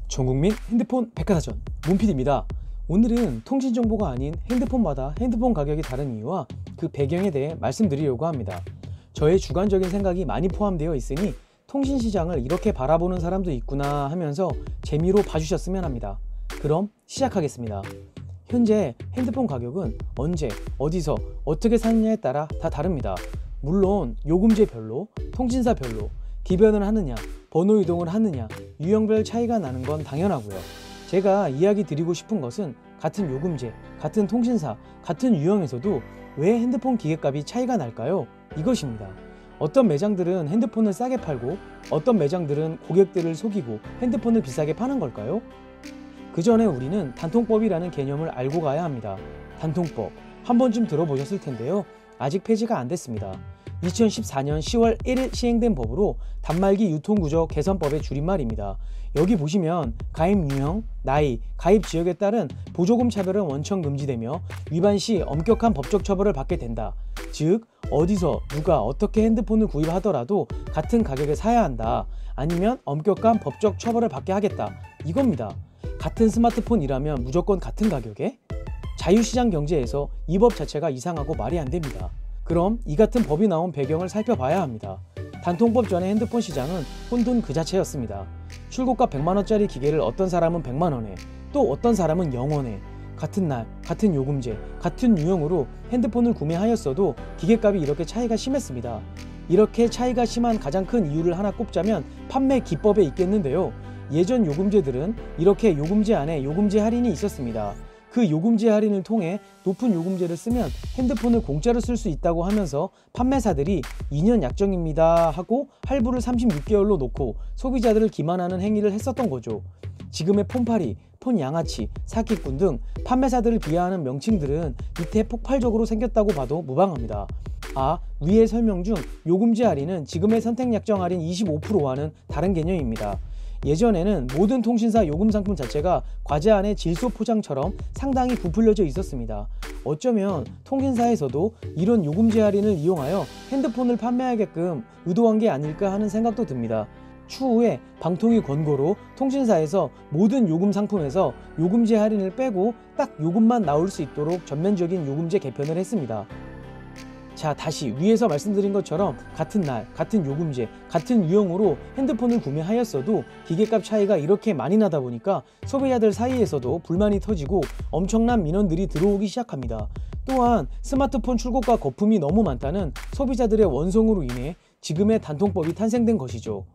전국민 핸드폰 백과사전 문PD입니다. 오늘은 통신 정보가 아닌 핸드폰마다 핸드폰 가격이 다른 이유와 그 배경에 대해 말씀드리려고 합니다. 저의 주관적인 생각이 많이 포함되어 있으니 통신 시장을 이렇게 바라보는 사람도 있구나 하면서 재미로 봐주셨으면 합니다. 그럼 시작하겠습니다. 현재 핸드폰 가격은 언제, 어디서, 어떻게 사느냐에 따라 다 다릅니다. 물론 요금제별로, 통신사별로 기변을 하느냐, 번호 이동을 하느냐, 유형별 차이가 나는 건 당연하고요. 제가 이야기 드리고 싶은 것은 같은 요금제, 같은 통신사, 같은 유형에서도 왜 핸드폰 기계값이 차이가 날까요? 이것입니다. 어떤 매장들은 핸드폰을 싸게 팔고 어떤 매장들은 고객들을 속이고 핸드폰을 비싸게 파는 걸까요? 그 전에 우리는 단통법이라는 개념을 알고 가야 합니다. 단통법, 한 번쯤 들어보셨을 텐데요. 아직 폐지가 안 됐습니다. 2014년 10월 1일 시행된 법으로 단말기 유통구조 개선법의 줄임말입니다. 여기 보시면 가입 유형, 나이, 가입 지역에 따른 보조금 차별은 원천 금지되며 위반 시 엄격한 법적 처벌을 받게 된다. 즉 어디서 누가 어떻게 핸드폰을 구입하더라도 같은 가격에 사야 한다. 아니면 엄격한 법적 처벌을 받게 하겠다. 이겁니다. 같은 스마트폰이라면 무조건 같은 가격에? 자유시장 경제에서 이 법 자체가 이상하고 말이 안 됩니다. 그럼 이 같은 법이 나온 배경을 살펴봐야 합니다. 단통법 전에 핸드폰 시장은 혼돈 그 자체였습니다. 출고가 100만원짜리 기계를 어떤 사람은 100만원에, 또 어떤 사람은 0원에, 같은 날, 같은 요금제, 같은 유형으로 핸드폰을 구매하였어도 기계값이 이렇게 차이가 심했습니다. 이렇게 차이가 심한 가장 큰 이유를 하나 꼽자면 판매 기법에 있겠는데요. 예전 요금제들은 이렇게 요금제 안에 요금제 할인이 있었습니다. 그 요금제 할인을 통해 높은 요금제를 쓰면 핸드폰을 공짜로 쓸 수 있다고 하면서 판매사들이 2년 약정입니다 하고 할부를 36개월로 놓고 소비자들을 기만하는 행위를 했었던 거죠. 지금의 폰파리, 폰양아치, 사기꾼 등 판매사들을 비하하는 명칭들은 이때 폭발적으로 생겼다고 봐도 무방합니다. 위의 설명 중 요금제 할인은 지금의 선택약정 할인 25%와는 다른 개념입니다. 예전에는 모든 통신사 요금 상품 자체가 과자 안에 질소 포장처럼 상당히 부풀려져 있었습니다. 어쩌면 통신사에서도 이런 요금제 할인을 이용하여 핸드폰을 판매하게끔 의도한 게 아닐까 하는 생각도 듭니다. 추후에 방통위 권고로 통신사에서 모든 요금 상품에서 요금제 할인을 빼고 딱 요금만 나올 수 있도록 전면적인 요금제 개편을 했습니다. 자, 다시 위에서 말씀드린 것처럼 같은 날, 같은 요금제, 같은 유형으로 핸드폰을 구매하였어도 기계값 차이가 이렇게 많이 나다 보니까 소비자들 사이에서도 불만이 터지고 엄청난 민원들이 들어오기 시작합니다. 또한 스마트폰 출고가 거품이 너무 많다는 소비자들의 원성으로 인해 지금의 단통법이 탄생된 것이죠.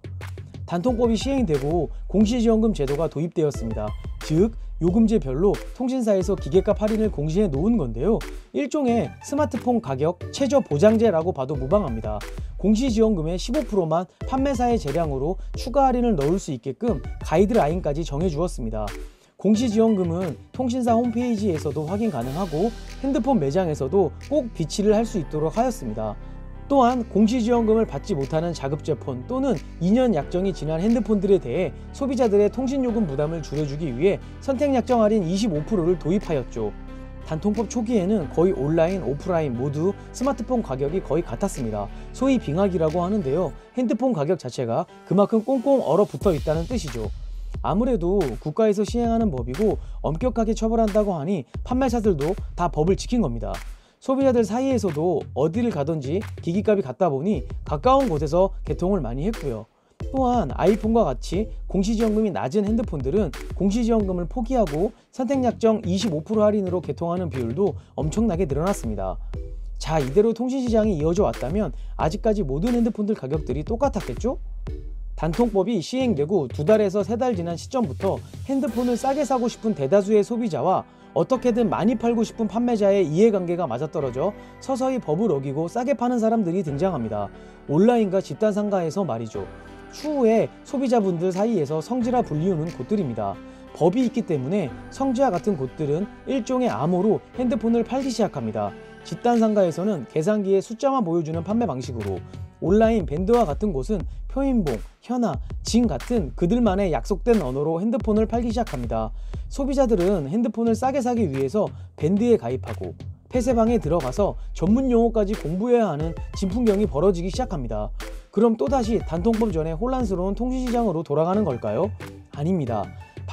단통법이 시행되고 공시지원금 제도가 도입되었습니다. 즉 요금제별로 통신사에서 기계값 할인을 공시해 놓은 건데요. 일종의 스마트폰 가격 최저 보장제라고 봐도 무방합니다. 공시지원금의 15%만 판매사의 재량으로 추가 할인을 넣을 수 있게끔 가이드라인까지 정해주었습니다. 공시지원금은 통신사 홈페이지에서도 확인 가능하고 핸드폰 매장에서도 꼭 비치를 할 수 있도록 하였습니다. 또한 공시지원금을 받지 못하는 자급제폰 또는 2년 약정이 지난 핸드폰들에 대해 소비자들의 통신요금 부담을 줄여주기 위해 선택약정 할인 25%를 도입하였죠. 단통법 초기에는 거의 온라인, 오프라인 모두 스마트폰 가격이 거의 같았습니다. 소위 빙하기라고 하는데요. 핸드폰 가격 자체가 그만큼 꽁꽁 얼어붙어 있다는 뜻이죠. 아무래도 국가에서 시행하는 법이고 엄격하게 처벌한다고 하니 판매사들도 다 법을 지킨 겁니다. 소비자들 사이에서도 어디를 가든지 기기값이 같다 보니 가까운 곳에서 개통을 많이 했고요. 또한 아이폰과 같이 공시지원금이 낮은 핸드폰들은 공시지원금을 포기하고 선택약정 25% 할인으로 개통하는 비율도 엄청나게 늘어났습니다. 자, 이대로 통신시장이 이어져 왔다면 아직까지 모든 핸드폰들 가격들이 똑같았겠죠? 단통법이 시행되고 2달에서 3달 지난 시점부터 핸드폰을 싸게 사고 싶은 대다수의 소비자와 어떻게든 많이 팔고 싶은 판매자의 이해관계가 맞아떨어져 서서히 법을 어기고 싸게 파는 사람들이 등장합니다. 온라인과 집단상가에서 말이죠. 추후에 소비자분들 사이에서 성지라 불리우는 곳들입니다. 법이 있기 때문에 성지와 같은 곳들은 일종의 암호로 핸드폰을 팔기 시작합니다. 집단상가에서는 계산기에 숫자만 보여주는 판매 방식으로, 온라인 밴드와 같은 곳은 표인봉, 현아, 징 같은 그들만의 약속된 언어로 핸드폰을 팔기 시작합니다. 소비자들은 핸드폰을 싸게 사기 위해서 밴드에 가입하고 폐쇄방에 들어가서 전문 용어까지 공부해야 하는 진풍경이 벌어지기 시작합니다. 그럼 또다시 단통법 전에 혼란스러운 통신시장으로 돌아가는 걸까요? 아닙니다.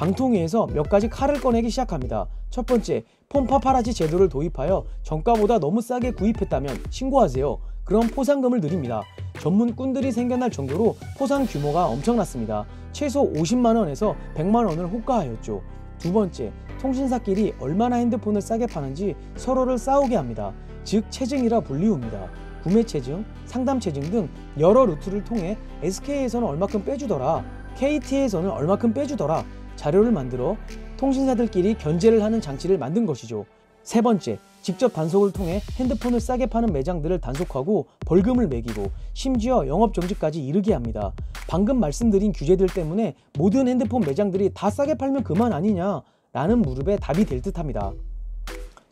방통위에서 몇 가지 칼을 꺼내기 시작합니다. 첫 번째, 폰 파파라치 제도를 도입하여 정가보다 너무 싸게 구입했다면 신고하세요. 그럼 포상금을 드립니다. 전문 꾼들이 생겨날 정도로 포상 규모가 엄청났습니다. 최소 50만원에서 100만원을 호가하였죠. 두 번째, 통신사끼리 얼마나 핸드폰을 싸게 파는지 서로를 싸우게 합니다. 즉 체증이라 불리웁니다. 구매 체증, 상담 체증 등 여러 루트를 통해 SK에서는 얼마큼 빼주더라, KT에서는 얼마큼 빼주더라 자료를 만들어 통신사들끼리 견제를 하는 장치를 만든 것이죠. 세 번째, 직접 단속을 통해 핸드폰을 싸게 파는 매장들을 단속하고 벌금을 매기고 심지어 영업정지까지 이르게 합니다. 방금 말씀드린 규제들 때문에 모든 핸드폰 매장들이 다 싸게 팔면 그만 아니냐 라는 무릎에 답이 될 듯합니다.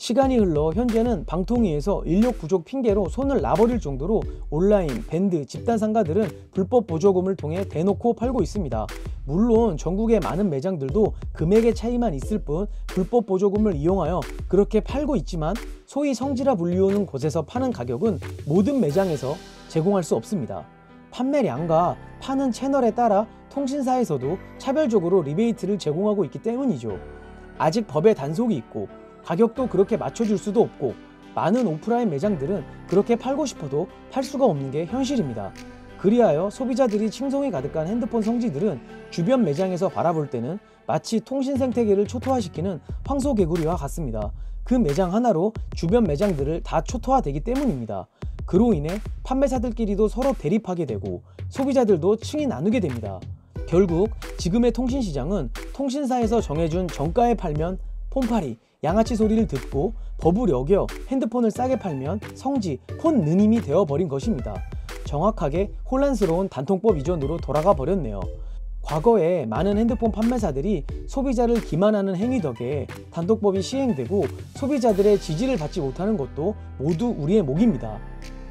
시간이 흘러 현재는 방통위에서 인력 부족 핑계로 손을 놔버릴 정도로 온라인, 밴드, 집단 상가들은 불법 보조금을 통해 대놓고 팔고 있습니다. 물론 전국의 많은 매장들도 금액의 차이만 있을 뿐 불법 보조금을 이용하여 그렇게 팔고 있지만 소위 성지라 불리우는 곳에서 파는 가격은 모든 매장에서 제공할 수 없습니다. 판매량과 파는 채널에 따라 통신사에서도 차별적으로 리베이트를 제공하고 있기 때문이죠. 아직 법에 단속이 있고 가격도 그렇게 맞춰줄 수도 없고 많은 오프라인 매장들은 그렇게 팔고 싶어도 팔 수가 없는 게 현실입니다. 그리하여 소비자들이 칭송이 가득한 핸드폰 성지들은 주변 매장에서 바라볼 때는 마치 통신 생태계를 초토화시키는 황소개구리와 같습니다. 그 매장 하나로 주변 매장들을 다 초토화되기 때문입니다. 그로 인해 판매사들끼리도 서로 대립하게 되고 소비자들도 층이 나누게 됩니다. 결국 지금의 통신시장은 통신사에서 정해준 정가에 팔면 폰팔이, 양아치 소리를 듣고 법을 어겨 핸드폰을 싸게 팔면 성지, 폰 느님이 되어버린 것입니다. 정확하게 혼란스러운 단통법 이전으로 돌아가 버렸네요. 과거에 많은 핸드폰 판매사들이 소비자를 기만하는 행위 덕에 단통법이 시행되고 소비자들의 지지를 받지 못하는 것도 모두 우리의 몫입니다.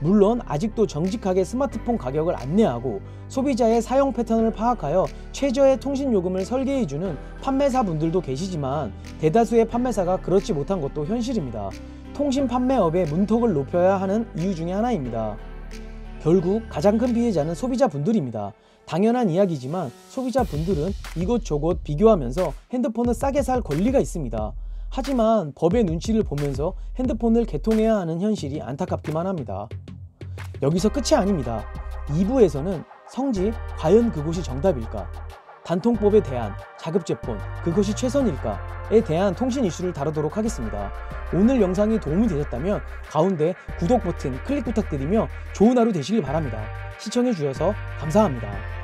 물론 아직도 정직하게 스마트폰 가격을 안내하고 소비자의 사용 패턴을 파악하여 최저의 통신 요금을 설계해주는 판매사분들도 계시지만 대다수의 판매사가 그렇지 못한 것도 현실입니다. 통신 판매업의 문턱을 높여야 하는 이유 중에 하나입니다. 결국 가장 큰 피해자는 소비자분들입니다. 당연한 이야기지만 소비자분들은 이곳저곳 비교하면서 핸드폰을 싸게 살 권리가 있습니다. 하지만 법의 눈치를 보면서 핸드폰을 개통해야 하는 현실이 안타깝기만 합니다. 여기서 끝이 아닙니다. 2부에서는 성지, 과연 그곳이 정답일까? 단통법에 대한 자급제폰, 그것이 최선일까에 대한 통신 이슈를 다루도록 하겠습니다. 오늘 영상이 도움이 되셨다면 가운데 구독 버튼 클릭 부탁드리며 좋은 하루 되시길 바랍니다. 시청해주셔서 감사합니다.